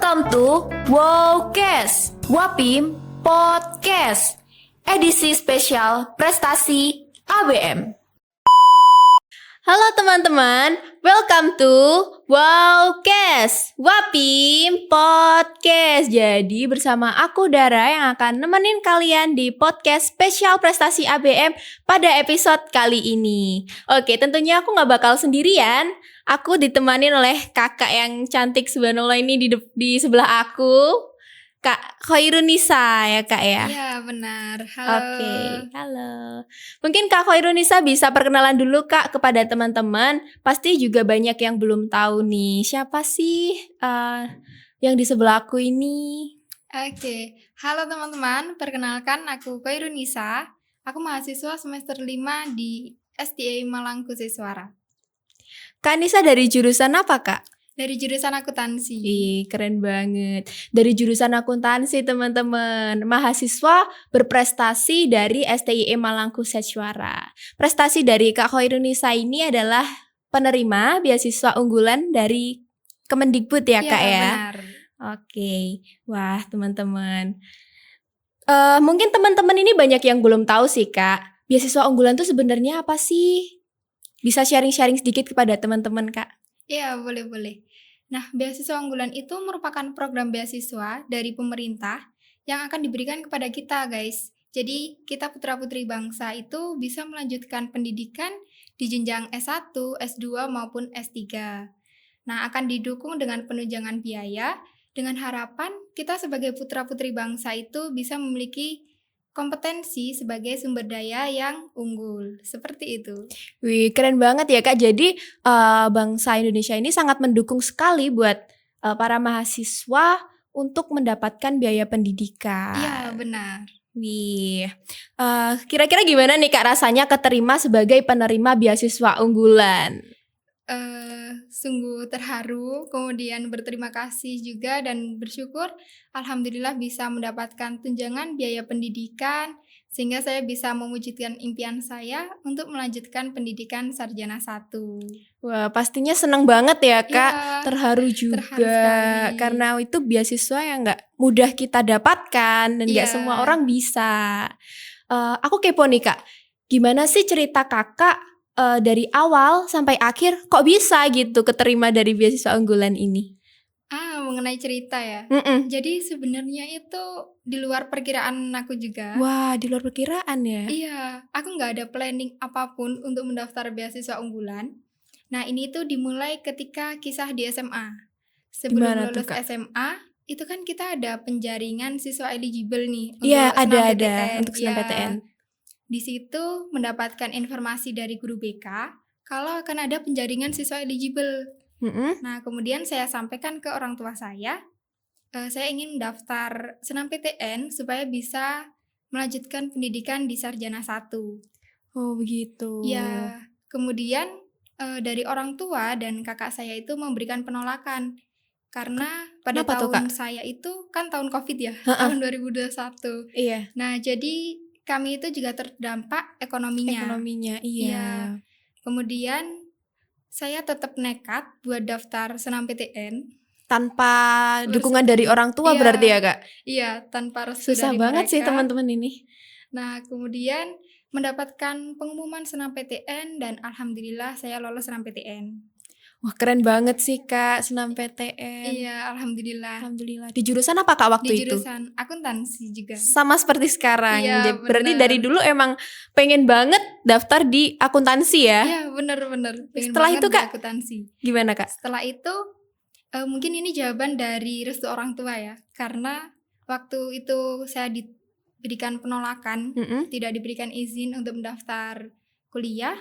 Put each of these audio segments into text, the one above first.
Welcome to Wowcast, Wapim Podcast, edisi spesial prestasi ABM. Halo teman-teman, welcome to Wowcast, Wapim Podcast. Jadi bersama aku Dara yang akan nemenin kalian di podcast spesial prestasi ABM pada episode kali ini. Oke, tentunya aku gak bakal sendirian. Aku ditemanin oleh kakak yang cantik subhanallah ini di sebelah aku, Kak Khoirunisa ya Kak ya? Iya benar, halo. Oke, halo. Mungkin Kak Khoirunisa bisa perkenalan dulu Kak kepada teman-teman. Pasti juga banyak yang belum tahu nih, siapa sih yang di sebelah aku ini? Oke, halo teman-teman, perkenalkan aku Khoirunisa. Aku mahasiswa semester 5 di SDA Malang Kusiswara. Kak Nisa dari jurusan apa Kak? Dari jurusan akuntansi. Ih, keren banget. Dari jurusan akuntansi teman-teman. Mahasiswa berprestasi dari STIE Malang Kusiswara. Prestasi dari Kak Khoirunisa ini adalah penerima beasiswa unggulan dari Kemendikbud ya Kak ya? Benar. Oke, wah teman-teman. Mungkin teman-teman ini banyak yang belum tahu sih Kak. Beasiswa unggulan itu sebenarnya apa sih? Bisa sharing-sharing sedikit kepada teman-teman Kak? Iya, boleh. Nah, beasiswa unggulan itu merupakan program beasiswa dari pemerintah yang akan diberikan kepada kita, guys. Jadi, kita putra-putri bangsa itu bisa melanjutkan pendidikan di jenjang S1, S2 maupun S3. Nah, akan didukung dengan penunjangan biaya dengan harapan kita sebagai putra-putri bangsa itu bisa memiliki kompetensi sebagai sumber daya yang unggul. Seperti itu. Wih, keren banget ya Kak. Jadi bangsa Indonesia ini sangat mendukung sekali buat para mahasiswa untuk mendapatkan biaya pendidikan. Iya, benar. Wih, kira-kira gimana nih Kak rasanya keterima sebagai penerima beasiswa unggulan? Sungguh terharu, kemudian berterima kasih juga dan bersyukur alhamdulillah bisa mendapatkan tunjangan biaya pendidikan sehingga saya bisa mewujudkan impian saya untuk melanjutkan pendidikan sarjana 1. Wah, pastinya senang banget ya Kak, Iya, terharu juga sekali. karena itu beasiswa yang gak mudah kita dapatkan dan gak Iya. semua orang bisa. Aku kepo nih Kak, gimana sih cerita kakak dari awal sampai akhir kok bisa gitu keterima dari beasiswa unggulan ini? Mengenai cerita ya. Jadi sebenarnya itu di luar perkiraan aku juga. Wah, di luar perkiraan ya? Iya, aku nggak ada planning apapun untuk mendaftar beasiswa unggulan. Nah, ini tuh dimulai ketika kisah di SMA. Sebelum Gimana tuh, lulus Kak? SMA, itu kan kita ada penjaringan siswa eligible nih untuk Iya, senam ada PTN. untuk senam PTN. Di situ mendapatkan informasi dari guru BK kalau akan ada penjaringan siswa eligible. Nah, kemudian saya sampaikan ke orang tua saya ingin daftar senam PTN supaya bisa melanjutkan pendidikan di sarjana 1. Oh, begitu. Ya, kemudian dari orang tua dan kakak saya itu memberikan penolakan karena pada Kenapa tuh, tahun Kak? saya itu kan tahun Covid ya, tahun 2021. Iya. Nah, jadi kami itu juga terdampak ekonominya. Iya. Kemudian saya tetap nekat buat daftar senam PTN. Tanpa dukungan dari orang tua berarti ya Kak? Iya, tanpa restu Susah dari banget mereka. sih teman-teman ini. Nah, kemudian mendapatkan pengumuman senam PTN dan alhamdulillah saya lolos senam PTN. Wah, keren banget sih Kak, senam PTN. Iya, alhamdulillah. Di jurusan apa Kak waktu Di itu? jurusan akuntansi juga. Sama seperti sekarang. Iya, Berarti bener. dari dulu emang pengen banget daftar di akuntansi ya? Iya, bener. Pengen Setelah banget itu, di Kak? akuntansi. Gimana Kak? Setelah itu mungkin ini jawaban dari restu orang tua ya. Karena waktu itu saya diberikan penolakan, tidak diberikan izin untuk mendaftar kuliah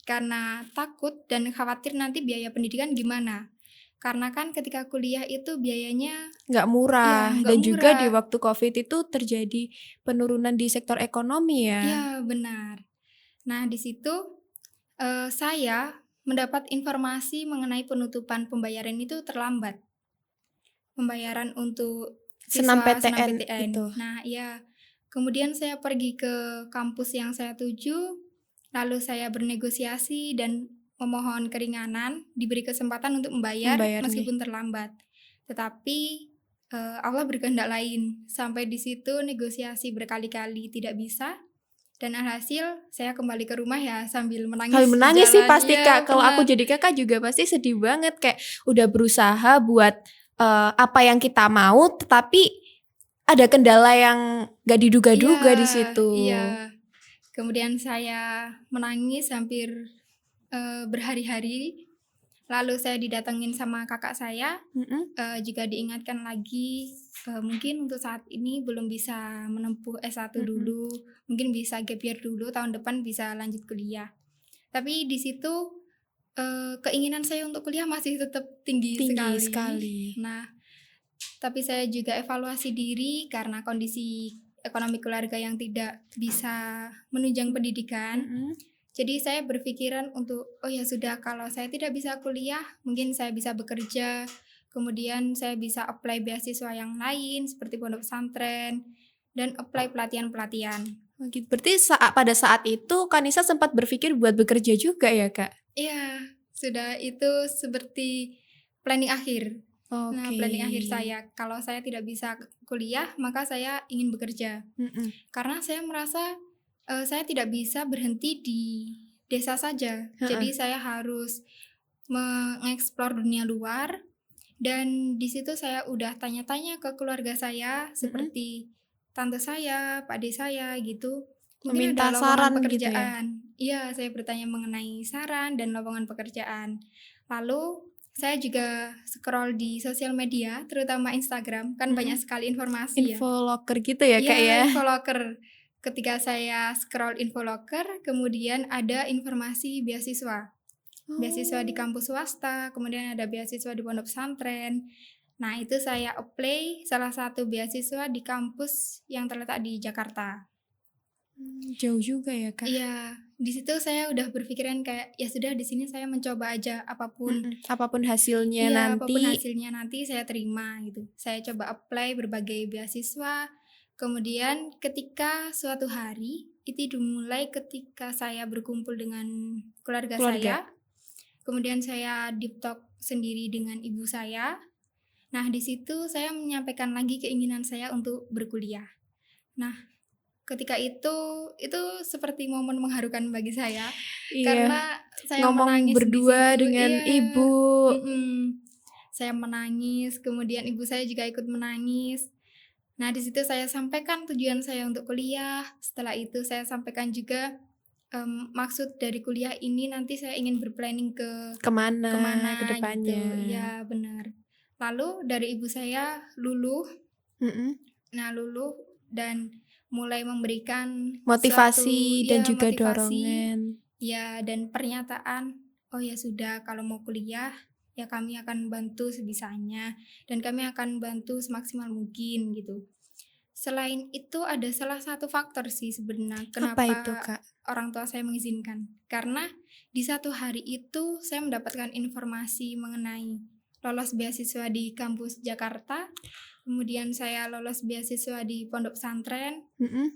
karena takut dan khawatir nanti biaya pendidikan gimana. Karena kan ketika kuliah itu biayanya nggak murah. Iya, nggak Dan murah. juga di waktu COVID itu terjadi penurunan di sektor ekonomi ya. Iya, benar. Nah, di situ saya mendapat informasi mengenai penutupan pembayaran itu terlambat. Pembayaran untuk Senam siswa PTN itu. Nah, iya. Kemudian saya pergi ke kampus yang saya tuju, lalu saya bernegosiasi dan memohon keringanan, diberi kesempatan untuk membayar Membayarnya. meskipun terlambat. Tetapi Allah berkehendak lain. Sampai di situ negosiasi berkali-kali tidak bisa. Dan alhasil saya kembali ke rumah ya sambil menangis Kali di menangis sih jalan. pasti Iya, Kak. Kalau aku benar. jadi Kakak juga pasti sedih banget, kayak udah berusaha buat apa yang kita mau, tetapi ada kendala yang gak diduga-duga di Iya, situ. iya. Kemudian saya menangis hampir berhari-hari. Lalu saya didatengin sama kakak saya, Mm-mm. juga diingatkan lagi, mungkin untuk saat ini belum bisa menempuh S1 Mm-mm. dulu, mungkin bisa gap year dulu, tahun depan bisa lanjut kuliah. Tapi di situ keinginan saya untuk kuliah masih tetap tinggi Tinggi sekali. sekali. Nah, tapi saya juga evaluasi diri karena kondisi ekonomi keluarga yang tidak bisa menunjang pendidikan. Mm-mm. Jadi saya berpikiran untuk, oh ya sudah, kalau saya tidak bisa kuliah, mungkin saya bisa bekerja, kemudian saya bisa apply beasiswa yang lain seperti pondok pesantren, dan apply pelatihan-pelatihan. Oh, gitu. Berarti pada saat itu Kanisa sempat berpikir buat bekerja juga ya Kak? Iya, sudah itu seperti planning akhir. Nah, Oke. planning akhir saya, kalau saya tidak bisa kuliah, maka saya ingin bekerja. Mm-mm. Karena saya merasa saya tidak bisa berhenti di desa saja. Jadi saya harus mengeksplor dunia luar, dan di situ saya udah tanya-tanya ke keluarga saya seperti tante saya, pak ade saya gitu. Mungkin Meminta ada lowongan saran gitu ya? pekerjaan. Iya, saya bertanya mengenai saran dan lowongan pekerjaan. Lalu saya juga scroll di sosial media, terutama Instagram, kan banyak sekali informasi ya. Infoloker gitu ya Kak ya? Iya, Infoloker. Ketika saya scroll Infoloker, kemudian ada informasi beasiswa. Beasiswa di kampus swasta, kemudian ada beasiswa di pondok pesantren. Nah, itu saya apply salah satu beasiswa di kampus yang terletak di Jakarta. Jauh juga ya Kak? Iya, di situ saya udah berpikiran kayak ya sudah, di sini saya mencoba aja apapun. Apapun hasilnya Iya, apapun nanti. hasilnya nanti saya terima gitu. Saya coba apply berbagai beasiswa. Kemudian ketika suatu hari, itu dimulai ketika saya berkumpul dengan keluarga saya. Kemudian saya deep talk sendiri dengan ibu saya. Nah, di situ saya menyampaikan lagi keinginan saya untuk berkuliah. Nah, ketika itu seperti momen mengharukan bagi saya. Iya. Karena saya Ngomong menangis berdua di situ. dengan Iya. ibu. Saya menangis, kemudian ibu saya juga ikut menangis. Nah, di situ saya sampaikan tujuan saya untuk kuliah. Setelah itu saya sampaikan juga maksud dari kuliah ini nanti saya ingin berplanning kemana ke depannya gitu. Ya, benar. Lalu dari ibu saya luluh. Nah, luluh dan mulai memberikan motivasi dan juga motivasi, dorongan. Ya, dan pernyataan, oh ya sudah, kalau mau kuliah ya kami akan bantu sebisanya dan kami akan bantu semaksimal mungkin gitu. Selain itu ada salah satu faktor sih sebenarnya kenapa itu, Kak? orang tua saya mengizinkan. Karena di satu hari itu saya mendapatkan informasi mengenai lolos beasiswa di kampus Jakarta. Kemudian saya lolos beasiswa di pondok pesantren.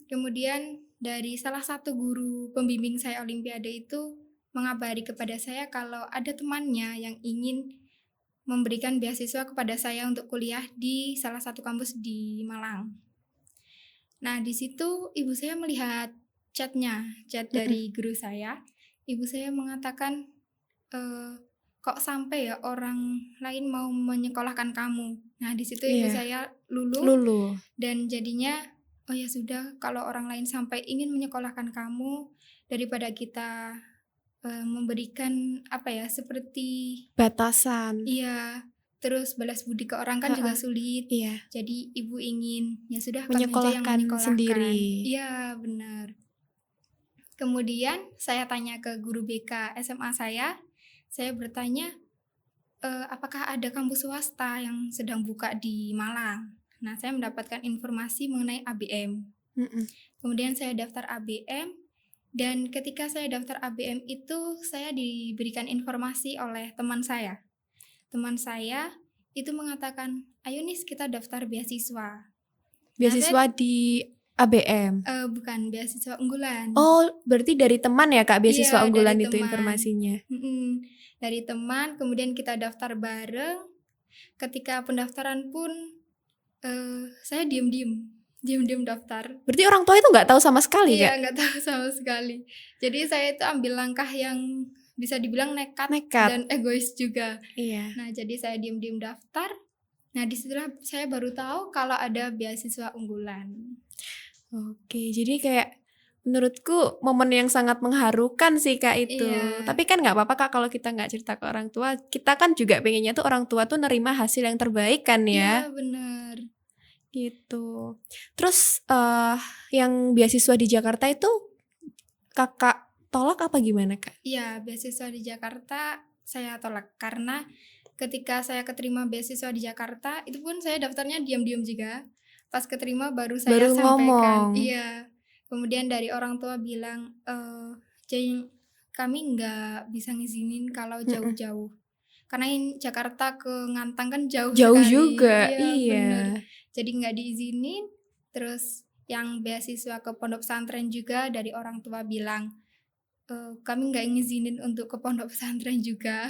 Kemudian dari salah satu guru pembimbing saya Olimpiade itu mengabari kepada saya kalau ada temannya yang ingin memberikan beasiswa kepada saya untuk kuliah di salah satu kampus di Malang. Nah, di situ ibu saya melihat chat dari guru saya. Ibu saya mengatakan, kok sampai ya orang lain mau menyekolahkan kamu. Nah, di situ ibu saya luluh. Dan jadinya, oh ya sudah, kalau orang lain sampai ingin menyekolahkan kamu, daripada kita memberikan seperti batasan. Iya, terus balas budi ke orang kan juga sulit. Iya. Jadi ibu ingin ya sudah menyekolahkan sendiri. Iya, benar. Kemudian saya tanya ke guru BK SMA saya bertanya apakah ada kampus swasta yang sedang buka di Malang. Nah, saya mendapatkan informasi mengenai ABM. Kemudian saya daftar ABM. Dan ketika saya daftar ABM itu saya diberikan informasi oleh teman saya. Teman saya itu mengatakan, ayo Nis kita daftar beasiswa. Beasiswa di ABM? Bukan, beasiswa unggulan. Oh, berarti dari teman ya Kak beasiswa unggulan itu teman. Informasinya? Dari teman, kemudian kita daftar bareng. Ketika pendaftaran pun Saya diam-diam daftar. Berarti orang tua itu nggak tahu sama sekali Iya, Kak? nggak tahu sama sekali. Jadi saya itu ambil langkah yang bisa dibilang nekat Nekat. dan egois juga. Iya. Nah, jadi saya diam-diam daftar. Nah, disitulah saya baru tahu kalau ada beasiswa unggulan. Oke, jadi kayak menurutku momen yang sangat mengharukan sih Kak itu. Iya. Tapi kan nggak apa-apa Kak kalau kita nggak cerita ke orang tua. Kita kan juga pengennya tuh orang tua tuh nerima hasil yang terbaik kan ya. Iya, benar. Gitu. Terus yang beasiswa di Jakarta itu Kakak tolak apa gimana Kak? Iya, beasiswa di Jakarta saya tolak karena ketika saya keterima beasiswa di Jakarta, itu pun saya daftarnya diam-diam juga. Pas keterima baru saya Baru sampaikan. ngomong. Iya. Kemudian dari orang tua bilang, jadi kami nggak bisa ngizinin kalau jauh-jauh. Karena Jakarta ke Ngantang kan jauh Jauh sekali. juga, Iya, bener. iya. Jadi nggak diizinin. Terus yang beasiswa ke pondok pesantren juga dari orang tua bilang, kami nggak ngizinin untuk ke pondok pesantren juga.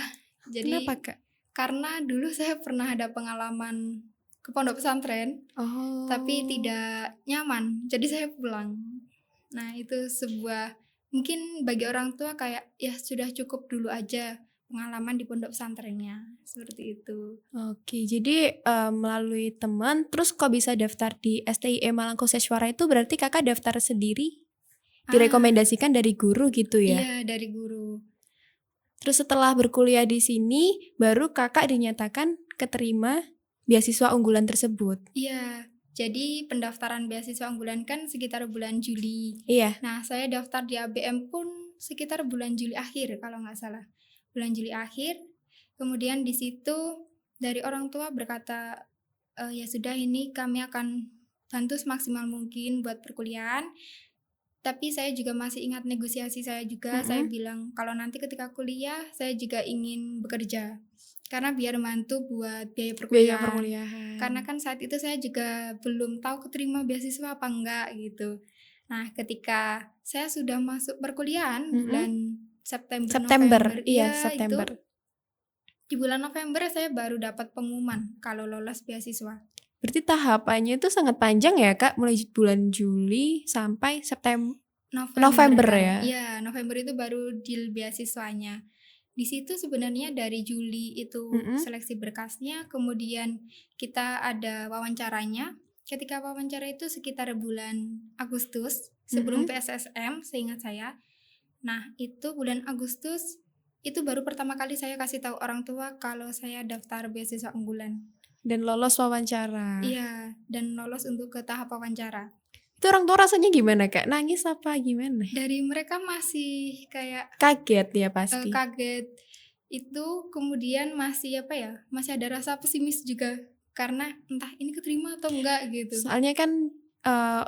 Jadi Kenapa Kak? karena dulu saya pernah ada pengalaman ke pondok pesantren, Oh. tapi tidak nyaman. Jadi saya pulang. Nah, itu sebuah mungkin bagi orang tua kayak ya sudah cukup dulu aja pengalaman di pondok pesantrennya. Seperti itu. Oke, jadi melalui teman, terus kok bisa daftar di STIE Mangkusekwara itu berarti kakak daftar sendiri? Direkomendasikan dari guru gitu ya? Iya, dari guru. Terus setelah berkuliah di sini, baru kakak dinyatakan keterima beasiswa unggulan tersebut? Iya, jadi pendaftaran beasiswa unggulan kan sekitar bulan Juli. Iya. Nah, saya daftar di ABM pun sekitar bulan Juli akhir kalau nggak salah. Bulan Juli akhir, kemudian di situ dari orang tua berkata, ya sudah ini kami akan bantu semaksimal mungkin buat perkuliahan. Tapi saya juga masih ingat negosiasi saya juga. Saya bilang kalau nanti ketika kuliah saya juga ingin bekerja. Karena biar bantu buat biaya perkuliahan. Karena kan saat itu saya juga belum tahu keterima beasiswa apa enggak gitu. Nah, ketika saya sudah masuk perkuliahan bulan September, November, iya, ya September. itu di bulan November saya baru dapat pengumuman kalau lolos beasiswa. Berarti tahapannya itu sangat panjang ya Kak, mulai bulan Juli sampai November kan? ya? Iya, November itu baru deal beasiswanya. Di situ sebenarnya dari Juli itu seleksi berkasnya, kemudian kita ada wawancaranya. Ketika wawancara itu sekitar bulan Agustus sebelum PSSM, seingat saya. Nah, itu bulan Agustus itu baru pertama kali saya kasih tahu orang tua kalau saya daftar beasiswa unggulan. Dan lolos wawancara. Iya, dan lolos untuk ke tahap wawancara. Itu orang tua rasanya gimana Kak? Nangis apa gimana? Dari mereka masih kayak kaget ya pasti. Kaget itu, kemudian masih masih ada rasa pesimis juga karena entah ini keterima atau enggak gitu. Soalnya kan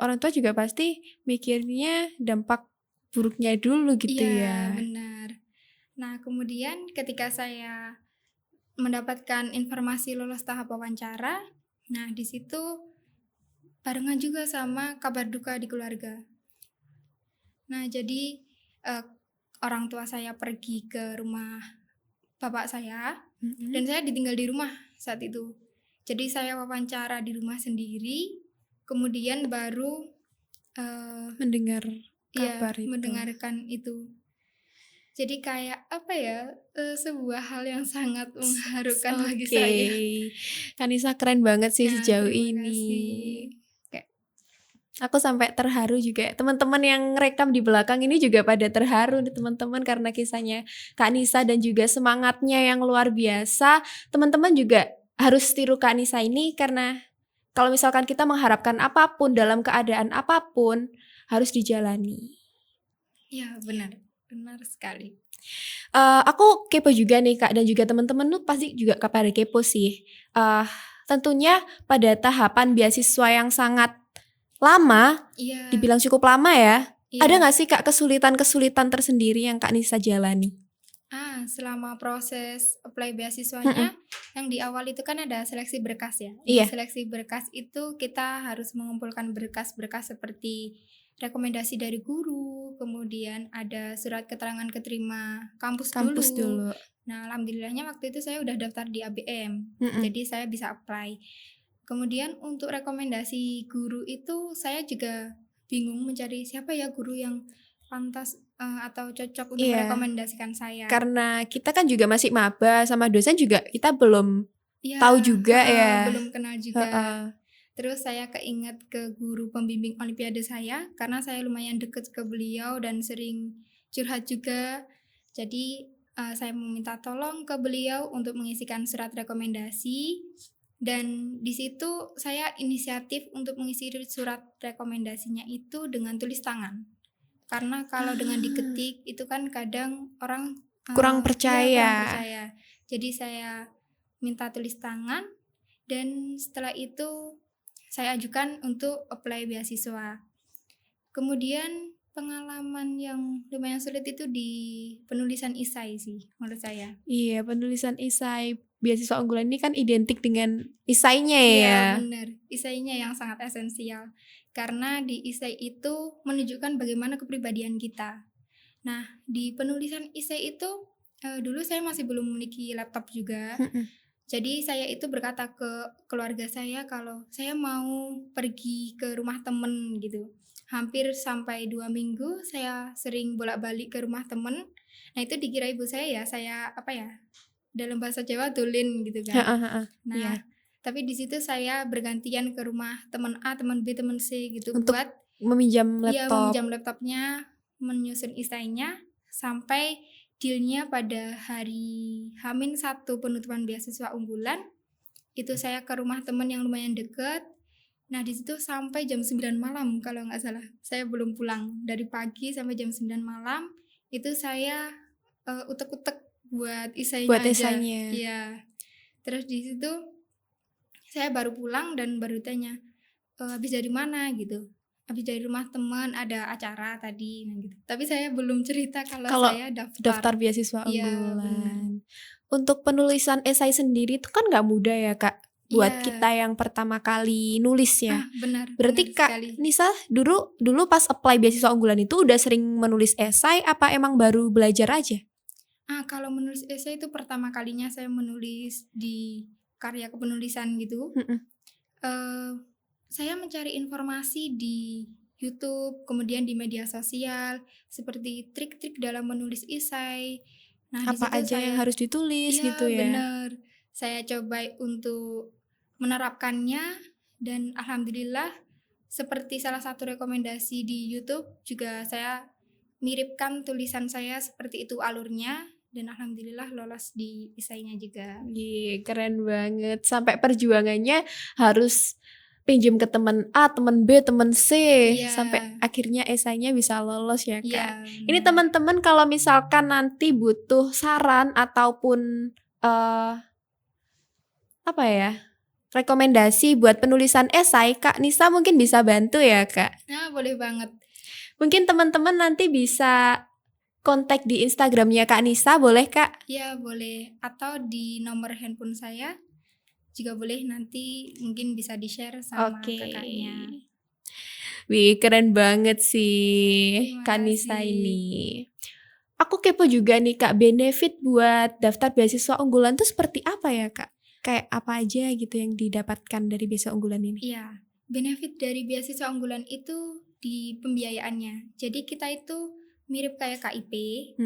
orang tua juga pasti mikirnya dampak buruknya dulu gitu ya. Iya, benar. Nah, kemudian ketika saya mendapatkan informasi lolos tahap wawancara, nah di situ barengan juga sama kabar duka di keluarga. Nah, jadi orang tua saya pergi ke rumah bapak saya dan saya ditinggal di rumah saat itu. Jadi saya wawancara di rumah sendiri, kemudian baru mendengar kabar itu. mendengarkan itu. Jadi kayak sebuah hal yang sangat mengharukan bagi saya. Kanisa keren banget sih sejauh terima ini. kasih. Aku sampai terharu juga. Teman-teman yang rekam di belakang ini juga pada terharu nih teman-teman karena kisahnya Kak Nisa dan juga semangatnya yang luar biasa. Teman-teman juga harus tiru Kak Nisa ini karena kalau misalkan kita mengharapkan apapun dalam keadaan apapun harus dijalani. Ya, benar sekali. Aku kepo juga nih Kak dan juga teman-teman tuh pasti juga pada kepo sih. Tentunya pada tahapan beasiswa yang sangat lama, dibilang cukup lama ya. Ada nggak sih Kak kesulitan-kesulitan tersendiri yang Kak Nisa jalani? Selama proses apply beasiswanya, yang di awal itu kan ada seleksi berkas ya. Iya. Di seleksi berkas itu kita harus mengumpulkan berkas-berkas seperti rekomendasi dari guru, kemudian ada surat keterangan keterima kampus dulu. Nah, alhamdulillahnya waktu itu saya udah daftar di ABM, jadi saya bisa apply. Kemudian untuk rekomendasi guru itu saya juga bingung mencari siapa ya guru yang pantas atau cocok untuk Iya, merekomendasikan saya. karena kita kan juga masih maba, sama dosen juga kita belum Iya, tahu juga ya. belum kenal juga. Heeh. Terus saya keinget ke guru pembimbing olimpiade saya karena saya lumayan deket ke beliau dan sering curhat juga. Jadi saya meminta tolong ke beliau untuk mengisikan surat rekomendasi dan di situ saya inisiatif untuk mengisi surat rekomendasinya itu dengan tulis tangan. Karena kalau dengan diketik itu kan kadang orang Kurang kurang percaya. percaya. Jadi saya minta tulis tangan dan setelah itu saya ajukan untuk apply beasiswa. Kemudian pengalaman yang lumayan sulit itu di penulisan esai sih menurut saya. Iya, penulisan esai beasiswa unggulan ini kan identik dengan esainya Iya ya. benar, esainya yang sangat esensial. Karena di esai itu menunjukkan bagaimana kepribadian kita. Nah, di penulisan esai itu dulu saya masih belum memiliki laptop juga. Jadi saya itu berkata ke keluarga saya kalau saya mau pergi ke rumah temen gitu. Hampir sampai 2 minggu saya sering bolak-balik ke rumah temen. Nah itu dikira ibu saya apa ya, dalam bahasa Jawa dolen gitu kan. Nah Iya. tapi di situ saya bergantian ke rumah teman A, teman B, teman C gitu Untuk buat meminjam laptop. meminjam laptopnya, menyusun esainya sampai dealnya pada hari H-1 penutupan beasiswa unggulan itu saya ke rumah teman yang lumayan deket. Nah di situ sampai jam 9 malam kalau nggak salah saya belum pulang, dari pagi sampai jam 9 malam itu saya utek-utek buat esainya Buat aja. esainya. Iya. Terus di situ saya baru pulang dan baru tanya habis dari mana gitu. Habis dari rumah teman, ada acara tadi gitu. Tapi saya belum cerita kalau saya daftar beasiswa Iya, unggulan. benar. Untuk penulisan esai sendiri itu kan nggak mudah ya Kak, buat Iya. kita yang pertama kali nulis ya. Benar. Berarti benar Kak sekali. Nisa dulu pas apply beasiswa unggulan itu udah sering menulis esai apa emang baru belajar aja? Kalau menulis esai itu pertama kalinya saya menulis di karya kepenulisan gitu. Saya mencari informasi di YouTube, kemudian di media sosial, seperti trik-trik dalam menulis esai. Nah, Apa di situ aja yang harus ditulis iya, gitu ya? benar. Saya coba untuk menerapkannya dan alhamdulillah seperti salah satu rekomendasi di YouTube juga saya miripkan tulisan saya seperti itu alurnya dan alhamdulillah lolos di esainya juga. Keren banget. Sampai perjuangannya harus pinjam ke teman A, teman B, teman C, Iya. sampai akhirnya esainya bisa lolos ya Kak. Iya, Ini benar. teman-teman kalau misalkan nanti butuh saran ataupun apa ya, rekomendasi buat penulisan esai, Kak Nisa mungkin bisa bantu ya Kak. Nah, boleh banget. Mungkin teman-teman nanti bisa kontak di Instagramnya Kak Nisa, boleh Kak? Ya, boleh. Atau di nomor handphone saya juga boleh, nanti mungkin bisa di-share sama kakaknya. Wih, keren banget sih Terima Kak Nisa kasih. ini. Aku kepo juga nih Kak, benefit buat daftar beasiswa unggulan tuh seperti apa ya Kak? Kayak apa aja gitu yang didapatkan dari beasiswa unggulan ini? Iya, benefit dari beasiswa unggulan itu di pembiayaannya. Jadi kita itu mirip kayak KIP,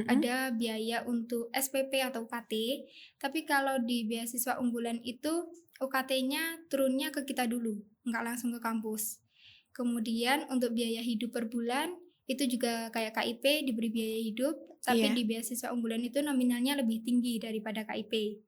ada biaya untuk SPP atau UKT. Tapi kalau di beasiswa unggulan itu UKT-nya turunnya ke kita dulu, nggak langsung ke kampus. Kemudian untuk biaya hidup per bulan itu juga kayak KIP diberi biaya hidup, tapi Iya. di beasiswa unggulan itu nominalnya lebih tinggi daripada KIP.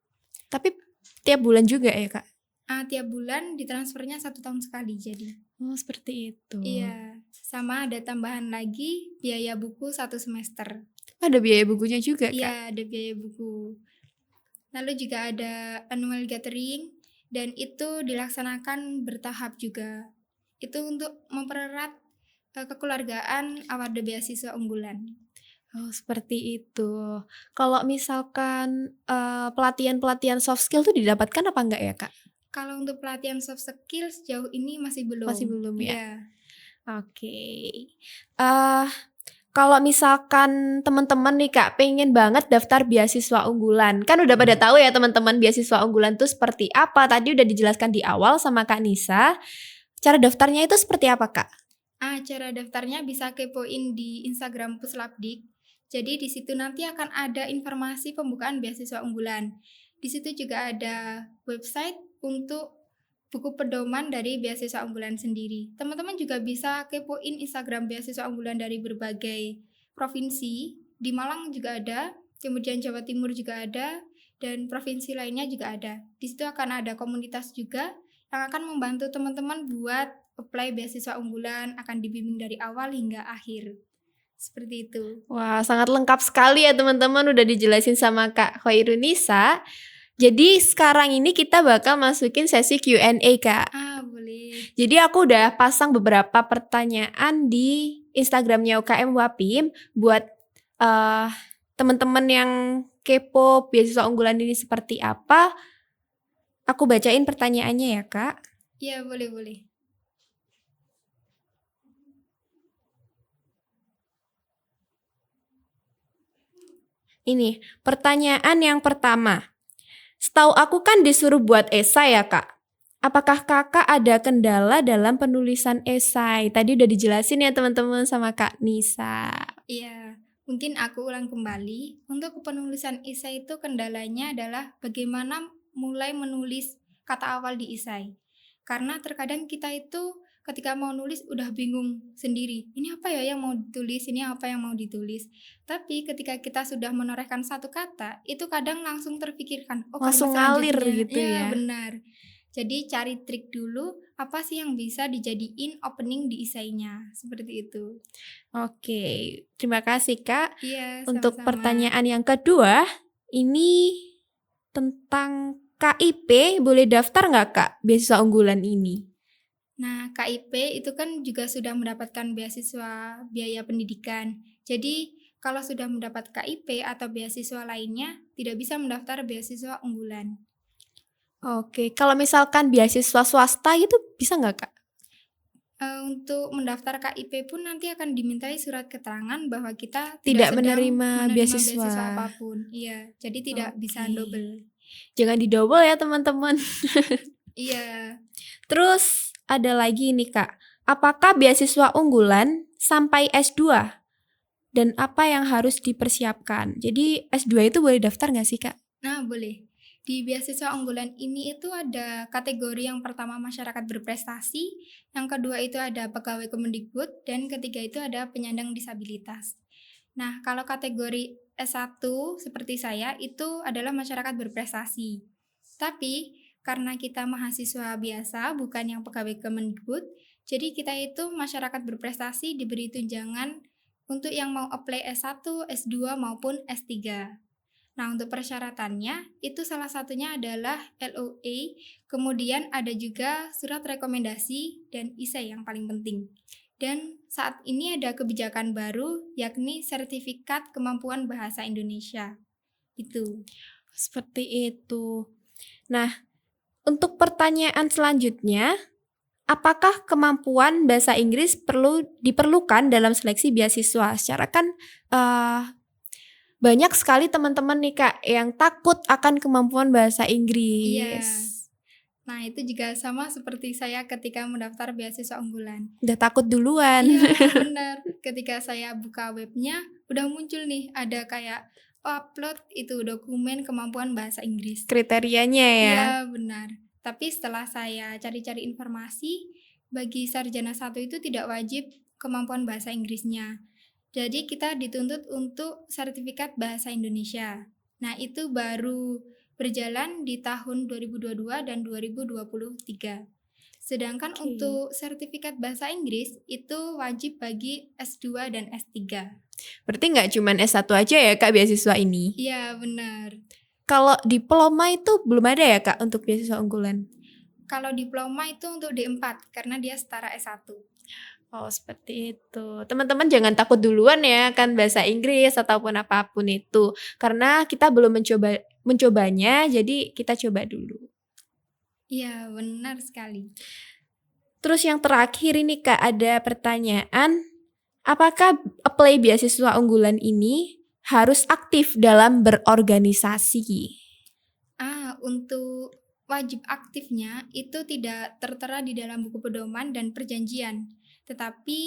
Tapi tiap bulan juga ya Kak? Tiap bulan ditransfernya 1 tahun sekali jadi. Oh, seperti itu. Iya, sama ada tambahan lagi biaya buku 1 semester. Ada biaya bukunya juga Kak? Iya, ada biaya buku. Lalu juga ada annual gathering dan itu dilaksanakan bertahap juga. Itu untuk mempererat kekeluargaan award beasiswa unggulan. Oh, seperti itu. Kalau misalkan pelatihan-pelatihan soft skill tuh didapatkan apa enggak ya Kak? Kalau untuk pelatihan soft skill sejauh ini masih belum. Masih belum ya? Iya. Oke. Kalau misalkan teman-teman nih Kak pengen banget daftar beasiswa unggulan, kan udah pada tahu ya teman-teman beasiswa unggulan tuh seperti apa. Tadi udah dijelaskan di awal sama Kak Nisa. Cara daftarnya itu seperti apa Kak? Cara daftarnya bisa kepoin di Instagram Puslapdik. Jadi di situ nanti akan ada informasi pembukaan beasiswa unggulan. Di situ juga ada website untuk buku pedoman dari beasiswa unggulan sendiri. Teman-teman juga bisa kepoin Instagram beasiswa unggulan dari berbagai provinsi. Di Malang juga ada, kemudian Jawa Timur juga ada, dan provinsi lainnya juga ada. Di situ akan ada komunitas juga yang akan membantu teman-teman buat apply beasiswa unggulan, akan dibimbing dari awal hingga akhir. Seperti itu. Wah, sangat lengkap sekali ya teman-teman, udah dijelasin sama Kak Khairunisa. Jadi sekarang ini kita bakal masukin sesi Q&A Kak. Boleh. Jadi aku udah pasang beberapa pertanyaan di Instagramnya UKM Wapim buat teman-teman yang kepo beasiswa unggulan ini seperti apa. Aku bacain pertanyaannya ya Kak. Iya, boleh. Ini pertanyaan yang pertama. Setahu aku kan disuruh buat esai ya Kak. Apakah Kakak ada kendala dalam penulisan esai? Tadi udah dijelasin ya teman-teman sama Kak Nisa. Iya, mungkin aku ulang kembali. Untuk penulisan esai itu kendalanya adalah bagaimana mulai menulis kata awal di esai. Karena terkadang kita itu ketika mau nulis udah bingung sendiri. Ini apa ya yang mau ditulis, ini apa yang mau ditulis. Tapi ketika kita sudah menorehkan satu kata, itu kadang langsung terpikirkan. Langsung kalimat ngalir selanjutnya. gitu ya. Iya, benar. Jadi cari trik dulu apa sih yang bisa dijadiin opening di esainya. Seperti itu. Oke, terima kasih Kak. Iya, Untuk sama-sama. pertanyaan yang kedua, ini tentang KIP, boleh daftar nggak Kak beasiswa unggulan ini? Nah, KIP itu kan juga sudah mendapatkan beasiswa biaya pendidikan. Jadi, kalau sudah mendapat KIP atau beasiswa lainnya, tidak bisa mendaftar beasiswa unggulan. Oke, kalau misalkan beasiswa swasta itu bisa nggak Kak? Untuk mendaftar KIP pun nanti akan dimintai surat keterangan bahwa kita Tidak sedang menerima beasiswa. apapun. Iya, jadi tidak bisa Oke. double. Jangan didouble ya teman-teman. Iya. Terus ada lagi nih Kak, apakah beasiswa unggulan sampai S2? Dan apa yang harus dipersiapkan? Jadi S2 itu boleh daftar nggak sih Kak? Nah, boleh. Di beasiswa unggulan ini itu ada kategori yang pertama masyarakat berprestasi, yang kedua itu ada pegawai Kemendikbud, dan ketiga itu ada penyandang disabilitas. Nah, kalau kategori S1 seperti saya itu adalah masyarakat berprestasi. Tapi karena kita mahasiswa biasa bukan yang pegawai Kemendikbud, jadi kita itu masyarakat berprestasi diberi tunjangan untuk yang mau apply S1, S2 maupun S3. Nah, untuk persyaratannya itu salah satunya adalah LOA, kemudian ada juga surat rekomendasi dan isai yang paling penting. Dan saat ini ada kebijakan baru yakni sertifikat kemampuan bahasa Indonesia. Itu. Seperti itu. Nah, untuk pertanyaan selanjutnya, apakah kemampuan bahasa Inggris diperlukan dalam seleksi beasiswa? Secara kan banyak sekali teman-teman nih Kak yang takut akan kemampuan bahasa Inggris. Iya. Nah, itu juga sama seperti saya ketika mendaftar beasiswa unggulan. Udah takut duluan. Iya, benar. Ketika saya buka webnya, udah muncul nih ada kayak upload itu dokumen kemampuan bahasa Inggris. Kriterianya ya. Iya, benar. Tapi setelah saya cari-cari informasi, bagi sarjana 1 itu tidak wajib kemampuan bahasa Inggrisnya. Jadi kita dituntut untuk sertifikat bahasa Indonesia. Nah, itu baru berjalan di tahun 2022 dan 2023. Sedangkan untuk sertifikat bahasa Inggris itu wajib bagi S2 dan S3. Berarti nggak cuma S1 aja ya Kak beasiswa ini? Iya, benar. Kalau diploma itu belum ada ya Kak untuk beasiswa unggulan? Kalau diploma itu untuk D4 karena dia setara S1. Oh, seperti itu. Teman-teman jangan takut duluan ya kan bahasa Inggris ataupun apapun itu. Karena kita belum mencobanya, jadi kita coba dulu. Iya, benar sekali. Terus yang terakhir ini Kak, ada pertanyaan, Apakah apply beasiswa unggulan ini harus aktif dalam berorganisasi? Untuk wajib aktifnya itu tidak tertera di dalam buku pedoman dan perjanjian. Tetapi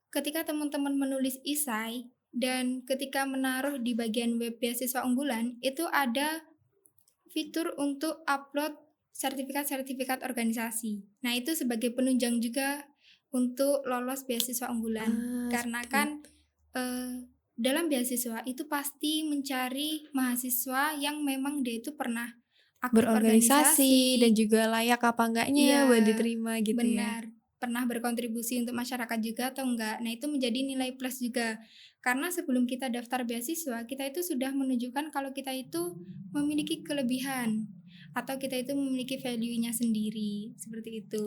ketika teman-teman menulis esai dan ketika menaruh di bagian web beasiswa unggulan, itu ada fitur untuk upload sertifikat-sertifikat organisasi. Nah, itu sebagai penunjang juga untuk lolos beasiswa unggulan. Karena kan dalam beasiswa itu pasti mencari mahasiswa yang memang dia itu pernah aktif Berorganisasi dan juga layak apa enggaknya Iya, buat diterima gitu ya. benar. Pernah berkontribusi untuk masyarakat juga atau enggak. Nah, itu menjadi nilai plus juga. Karena sebelum kita daftar beasiswa, kita itu sudah menunjukkan kalau kita itu memiliki kelebihan atau kita itu memiliki value-nya sendiri. Seperti itu.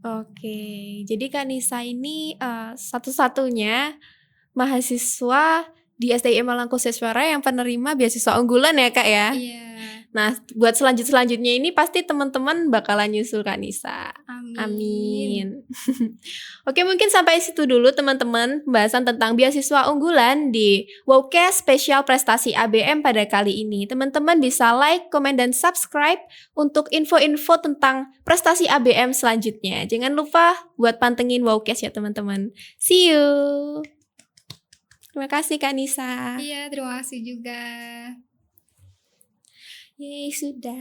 Oke, jadi Kak Nisa ini satu-satunya mahasiswa di STIM Malang Kuseswara yang penerima beasiswa unggulan ya Kak ya? Iya. Nah, buat selanjutnya ini pasti teman-teman bakalan nyusul Kak Nisa. Amin. Oke, mungkin sampai situ dulu teman-teman pembahasan tentang beasiswa unggulan di Wowcast Spesial Prestasi ABM pada kali ini. Teman-teman bisa like, komen, dan subscribe untuk info-info tentang prestasi ABM selanjutnya. Jangan lupa buat pantengin Wowcast ya teman-teman. See you. Terima kasih Kak Nisa. Iya, terima kasih juga. Yeay, sudah.